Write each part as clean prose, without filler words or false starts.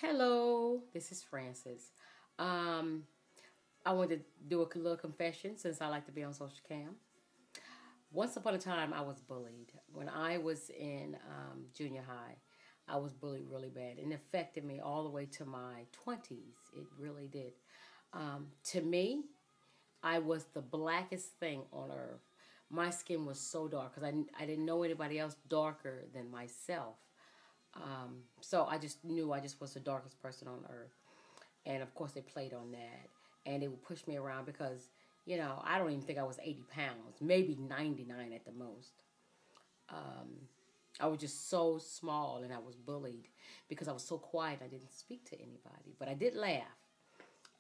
Hello, this is Francis. Um, I want to do a little confession since I like to be on social cam. Once upon a time, I was bullied. When I was in junior high, I was bullied really bad, and it affected me all the way to my 20s. It really did. To me, I was the blackest thing on earth. My skin was so dark because I didn't know anybody else darker than myself. So I just knew I just was the darkest person on earth. And of course, they played on that. And they would push me around because, I don't even think I was 80 pounds, maybe 99 at the most. I was just so small and I was bullied because I was so quiet. I didn't speak to anybody, but I did laugh.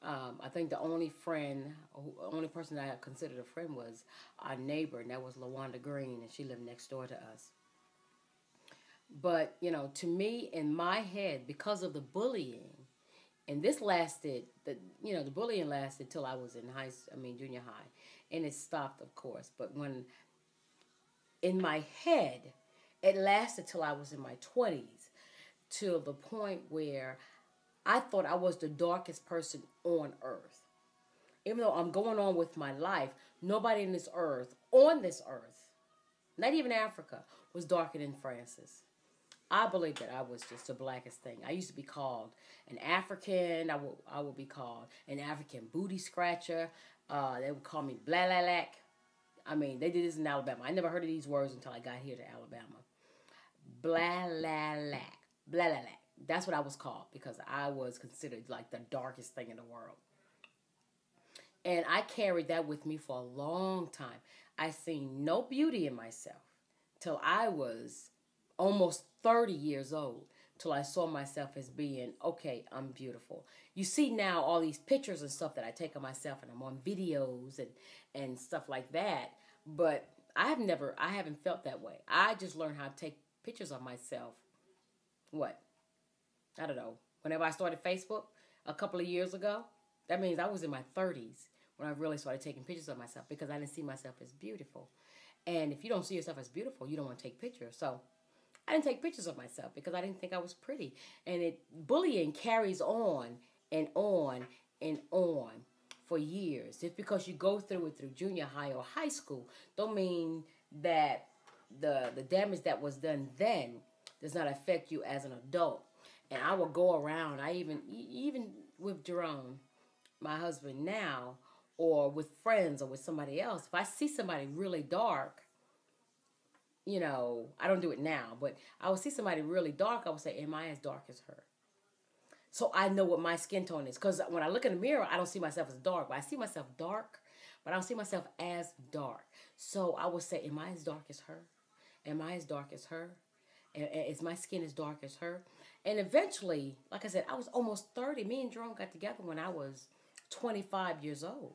I think the only person that I considered a friend was our neighbor, and that was LaWanda Green, and she lived next door to us. But, to me, in my head, because of the bullying, and this lasted, the bullying lasted till I was in junior high, and it stopped, of course. But in my head, it lasted till I was in my 20s, to the point where I thought I was the darkest person on earth. Even though I'm going on with my life, nobody on this earth, not even Africa, was darker than Francis. I believe that I was just the blackest thing. I used to be called an African. I would be called an African booty scratcher. They would call me blah blah lack. I mean, they did this in Alabama. I never heard of these words until I got here to Alabama. Blah la lack. Blah la lack. That's what I was called because I was considered like the darkest thing in the world. And I carried that with me for a long time. I seen no beauty in myself till I was almost 30 years old, till I saw myself as being, okay, I'm beautiful. You see now all these pictures and stuff that I take of myself, and I'm on videos and stuff like that. But I haven't felt that way. I just learned how to take pictures of myself. What? I don't know. Whenever I started Facebook a couple of years ago, that means I was in my 30s when I really started taking pictures of myself because I didn't see myself as beautiful. And if you don't see yourself as beautiful, you don't want to take pictures. So I didn't take pictures of myself because I didn't think I was pretty. And bullying carries on and on and on for years. Just because you go through it through junior high or high school don't mean that the damage that was done then does not affect you as an adult. And I will go around, even with Jerome, my husband now, or with friends or with somebody else, if I see somebody really dark, I don't do it now, but I would see somebody really dark, I would say, am I as dark as her? So I know what my skin tone is. Because when I look in the mirror, I don't see myself as dark. But I see myself dark, but I don't see myself as dark. So I would say, am I as dark as her? Am I as dark as her? Is my skin as dark as her? And eventually, like I said, I was almost 30. Me and Jerome got together when I was 25 years old.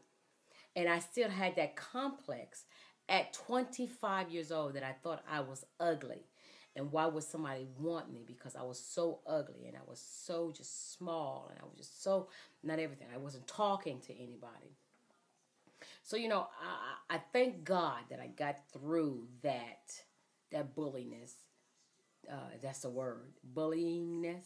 And I still had that complex at 25 years old that I thought I was ugly. And why would somebody want me? Because I was so ugly and I was so just small and I was just so not everything. I wasn't talking to anybody. So, I thank God that I got through that bulliness. That's the word. Bullyingness.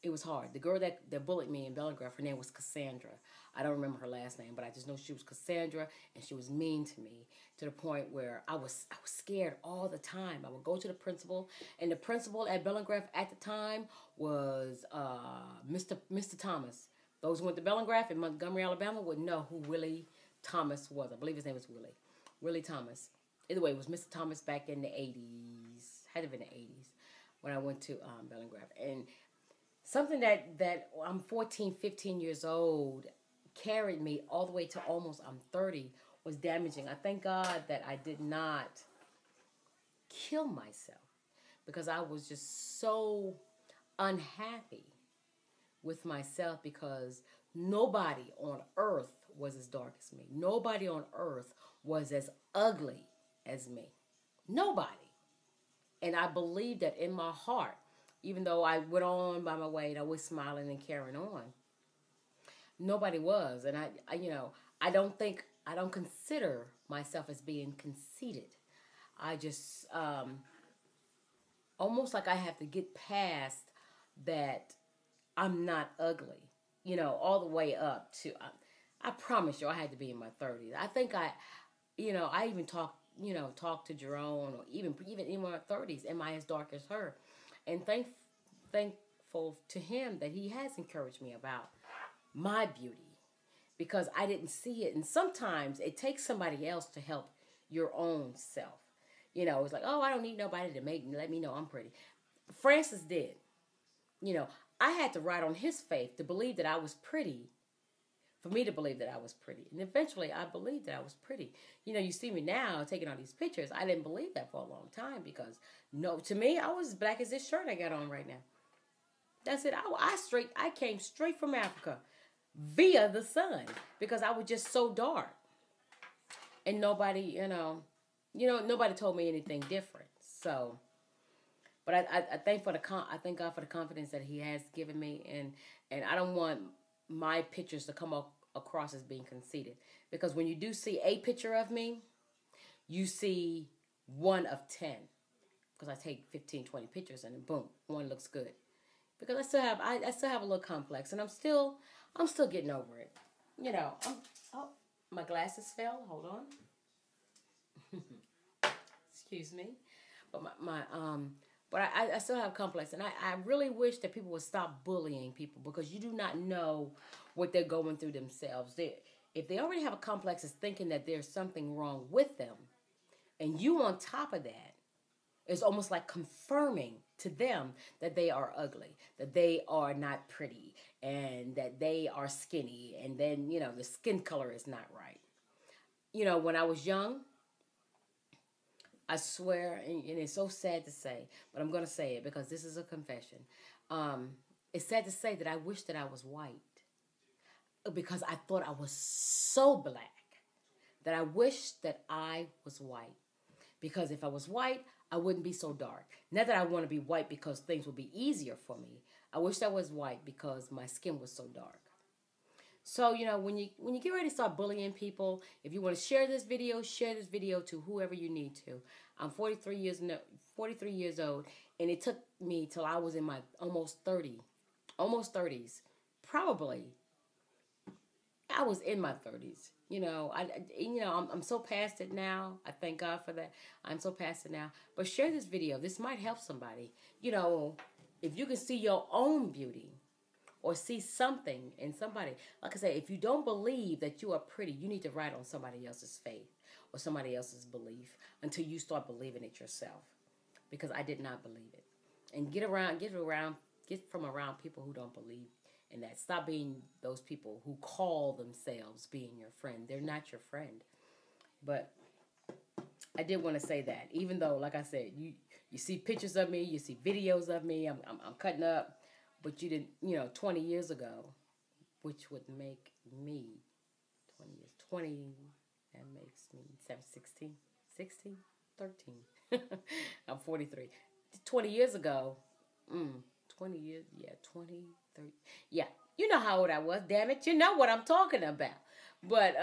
It was hard. The girl that bullied me in Bellingraph, her name was Cassandra. I don't remember her last name, but I just know she was Cassandra, and she was mean to me to the point where I was scared all the time. I would go to the principal, and the principal at Bellingraph at the time was Mr. Thomas. Those who went to Bellingraph in Montgomery, Alabama would know who Willie Thomas was. I believe his name was Willie. Willie Thomas. Either way, it was Mr. Thomas back in the 80s. Had to be in the 80s when I went to Bellingraph. And something that I'm 14, 15 years old carried me all the way to almost I'm 30 was damaging. I thank God that I did not kill myself because I was just so unhappy with myself because nobody on earth was as dark as me. Nobody on earth was as ugly as me. Nobody. And I believed that in my heart, even though I went on by my way and I was smiling and carrying on. Nobody was. And I don't consider myself as being conceited. I just, almost like I have to get past that I'm not ugly, all the way up to, I promise you, I had to be in my 30s. I think I even talked to Jerome, or even in my 30s, am I as dark as her? And thankful to him that he has encouraged me about my beauty, because I didn't see it. And sometimes it takes somebody else to help your own self. It's like, oh, I don't need nobody to let me know I'm pretty. Francis did. You know, I had to ride on his faith to believe that I was pretty, for me to believe that I was pretty. And eventually I believed that I was pretty. You see me now taking all these pictures. I didn't believe that for a long time, because no, to me, I was as black as this shirt I got on right now. That's it. I came straight from Africa via the sun, because I was just so dark. And nobody, nobody told me anything different. So, but I thank God for the confidence that He has given me, and I don't want my pictures to come across as being conceited, because when you do see a picture of me, you see one of 10, because I take 15, 20 pictures, and then boom, one looks good, because I still have a little complex, and I'm still getting over it. Oh, my glasses fell. Hold on. Excuse me. But but I still have complex, and I really wish that people would stop bullying people, because you do not know what they're going through themselves. If they already have a complex, is thinking that there's something wrong with them, and you on top of that, it's almost like confirming to them that they are ugly, that they are not pretty, and that they are skinny, and then, the skin color is not right. When I was young, I swear, and it's so sad to say, but I'm going to say it because this is a confession. It's sad to say that I wish that I was white, because I thought I was so black that I wish that I was white. Because if I was white, I wouldn't be so dark. Not that I want to be white because things would be easier for me. I wish I was white because my skin was so dark. So, when you get ready to start bullying people, if you want to share this video to whoever you need to. I'm 43 years old, and it took me till I was in my almost 30s. Probably, I was in my 30s. I'm so past it now. I thank God for that. I'm so past it now. But share this video. This might help somebody. If you can see your own beauty, or see something in somebody. Like I said, if you don't believe that you are pretty, you need to write on somebody else's faith or somebody else's belief until you start believing it yourself. Because I did not believe it. And get from around people who don't believe in that. Stop being those people who call themselves being your friend. They're not your friend. But I did want to say that, even though, like I said, you see pictures of me, you see videos of me, I'm cutting up. But you didn't, 20 years ago, which would make me 20, that makes me 16, 13. I'm 43. 20 years ago, 20 years, 20, 30. Yeah, you know how old I was, damn it. You know what I'm talking about. But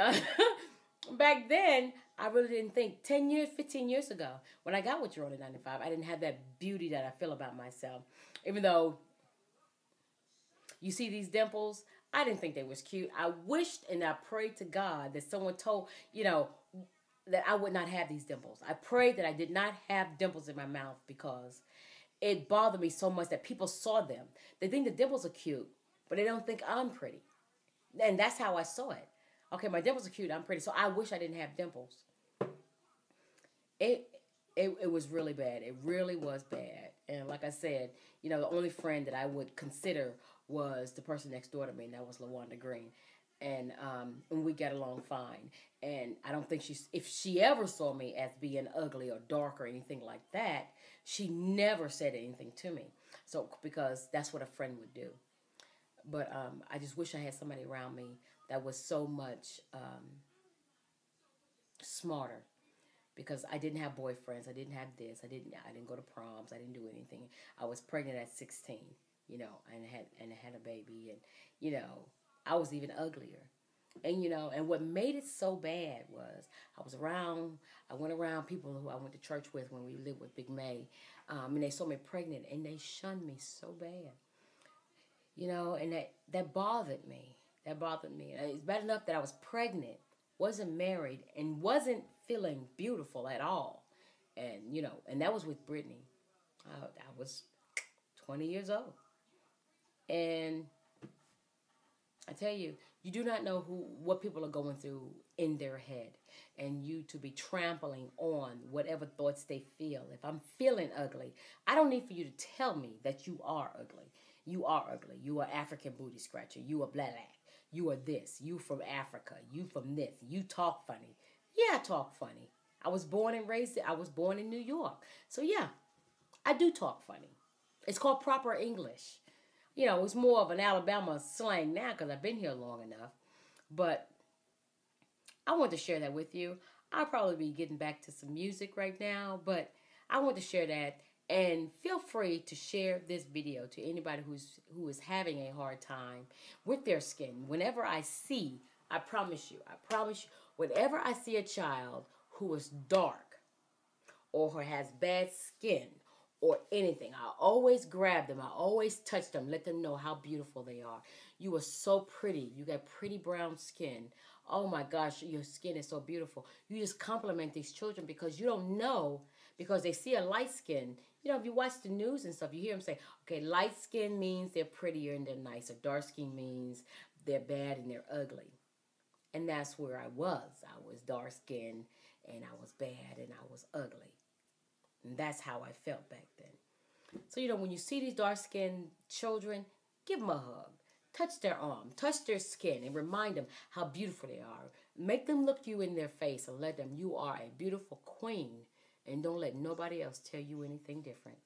back then, I really didn't think. 10 years, 15 years ago, when I got with Jerome in 95, I didn't have that beauty that I feel about myself. Even though you see these dimples, I didn't think they was cute. I wished and I prayed to God that someone told, that I would not have these dimples. I prayed that I did not have dimples in my mouth, because it bothered me so much that people saw them. They think the dimples are cute, but they don't think I'm pretty. And that's how I saw it. Okay, my dimples are cute, I'm pretty, so I wish I didn't have dimples. It was really bad. It really was bad. And like I said, the only friend that I would consider was the person next door to me, and that was LaWanda Green. And we got along fine. And I don't think if she ever saw me as being ugly or dark or anything like that, she never said anything to me. So, because that's what a friend would do. But I just wish I had somebody around me that was so much smarter. Because I didn't have boyfriends, I didn't have this, I didn't go to proms, I didn't do anything. I was pregnant at 16, and had a baby, and I was even uglier. And and what made it so bad was I went around people who I went to church with when we lived with Big May, and they saw me pregnant, and they shunned me so bad. You know, and that bothered me. That bothered me. It's bad enough that I was pregnant, wasn't married, and wasn't feeling beautiful at all. And, you know, and that was with Brittany. I was 20 years old. And I tell you, you do not know what people are going through in their head, and you to be trampling on whatever thoughts they feel. If I'm feeling ugly, I don't need for you to tell me that you are ugly. You are ugly. You are African booty scratcher. You are black. You are this. You from Africa. You from this. You talk funny. Yeah, I talk funny. I was born and raised. I was born in New York. So yeah, I do talk funny. It's called proper English. You know, it's more of an Alabama slang now because I've been here long enough. But I want to share that with you. I'll probably be getting back to some music right now, but I want to share that. And feel free to share this video to anybody who is having a hard time with their skin. Whenever I see, I promise you, whenever I see a child who is dark or who has bad skin or anything, I always grab them. I always touch them, let them know how beautiful they are. You are so pretty. You got pretty brown skin. Oh my gosh, your skin is so beautiful. You just compliment these children because you don't know, because they see a light skin. You know, if you watch the news and stuff, you hear them say, okay, light skin means they're prettier and they're nicer. Dark skin means they're bad and they're ugly. And that's where I was. I was dark skinned and I was bad and I was ugly. And that's how I felt back then. So, you know, when you see these dark-skinned children, give them a hug. Touch their arm. Touch their skin and remind them how beautiful they are. Make them look you in their face and let them, you are a beautiful queen. And don't let nobody else tell you anything different.